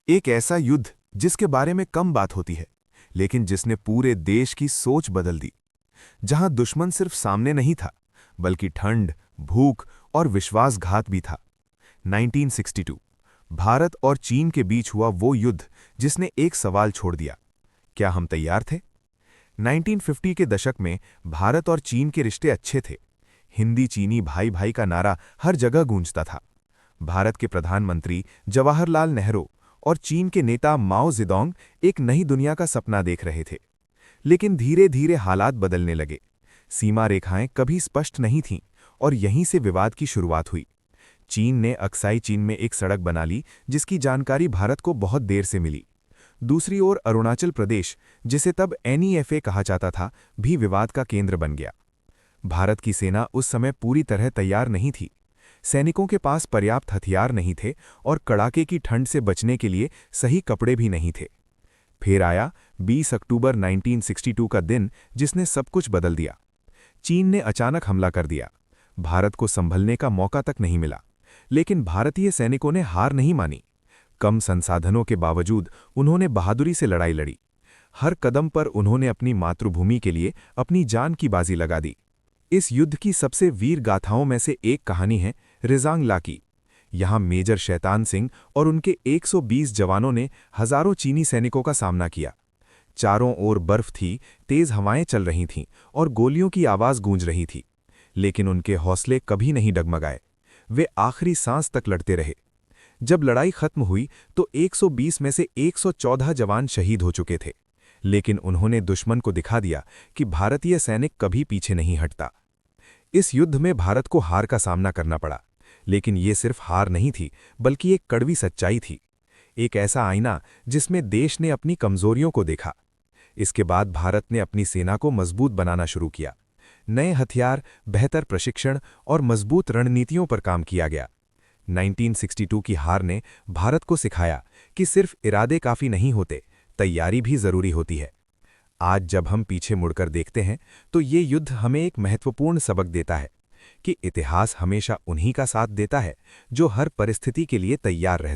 एक ऐसा युद्ध जिसके बारे में कम बात होती है, लेकिन जिसने पूरे देश की सोच बदल दी। जहां दुश्मन सिर्फ सामने नहीं था, बल्कि ठंड, भूख और विश्वासघात भी था। 1962 भारत और चीन के बीच हुआ वो युद्ध जिसने एक सवाल छोड़ दिया, क्या हम तैयार थे? 1950 के दशक में भारत और चीन के रिश्ते अच्छे थे। हिंदी चीनी भाई भाई का नारा हर जगह गूंजता था। भारत के प्रधानमंत्री जवाहरलाल नेहरू और चीन के नेता माओ जेडोंग एक नई दुनिया का सपना देख रहे थे। लेकिन धीरे धीरे हालात बदलने लगे। सीमा रेखाएं कभी स्पष्ट नहीं थीं और यहीं से विवाद की शुरुआत हुई। चीन ने अक्साई चीन में एक सड़क बना ली जिसकी जानकारी भारत को बहुत देर से मिली। दूसरी ओर अरुणाचल प्रदेश, जिसे तब NEFA कहा जाता था, भी विवाद का केंद्र बन गया। भारत की सेना उस समय पूरी तरह तैयार नहीं थी। सैनिकों के पास पर्याप्त हथियार नहीं थे और कड़ाके की ठंड से बचने के लिए सही कपड़े भी नहीं थे। फिर आया 20 अक्टूबर 1962 का दिन, जिसने सब कुछ बदल दिया। चीन ने अचानक हमला कर दिया। भारत को संभलने का मौका तक नहीं मिला, लेकिन भारतीय सैनिकों ने हार नहीं मानी। कम संसाधनों के बावजूद उन्होंने बहादुरी से लड़ाई लड़ी। हर कदम पर उन्होंने अपनी मातृभूमि के लिए अपनी जान की बाजी लगा दी। इस युद्ध की सबसे वीर गाथाओं में से एक कहानी है रिजांग ला की। यहाँ मेजर शैतान सिंह और उनके 120 जवानों ने हजारों चीनी सैनिकों का सामना किया। चारों ओर बर्फ थी, तेज हवाएं चल रही थीं और गोलियों की आवाज गूंज रही थी। लेकिन उनके हौसले कभी नहीं डगमगाए। वे आखिरी सांस तक लड़ते रहे। जब लड़ाई खत्म हुई तो 120 में से 114 जवान शहीद हो चुके थे। लेकिन उन्होंने दुश्मन को दिखा दिया कि भारतीय सैनिक कभी पीछे नहीं हटता। इस युद्ध में भारत को हार का सामना करना पड़ा, लेकिन ये सिर्फ हार नहीं थी, बल्कि एक कड़वी सच्चाई थी। एक ऐसा आईना जिसमें देश ने अपनी कमजोरियों को देखा। इसके बाद भारत ने अपनी सेना को मजबूत बनाना शुरू किया। नए हथियार, बेहतर प्रशिक्षण और मजबूत रणनीतियों पर काम किया गया। 1962 की हार ने भारत को सिखाया कि सिर्फ इरादे काफी नहीं होते, तैयारी भी जरूरी होती है। आज जब हम पीछे मुड़कर देखते हैं तो ये युद्ध हमें एक महत्वपूर्ण सबक देता है कि इतिहास हमेशा उन्हीं का साथ देता है जो हर परिस्थिति के लिए तैयार रहते हैं।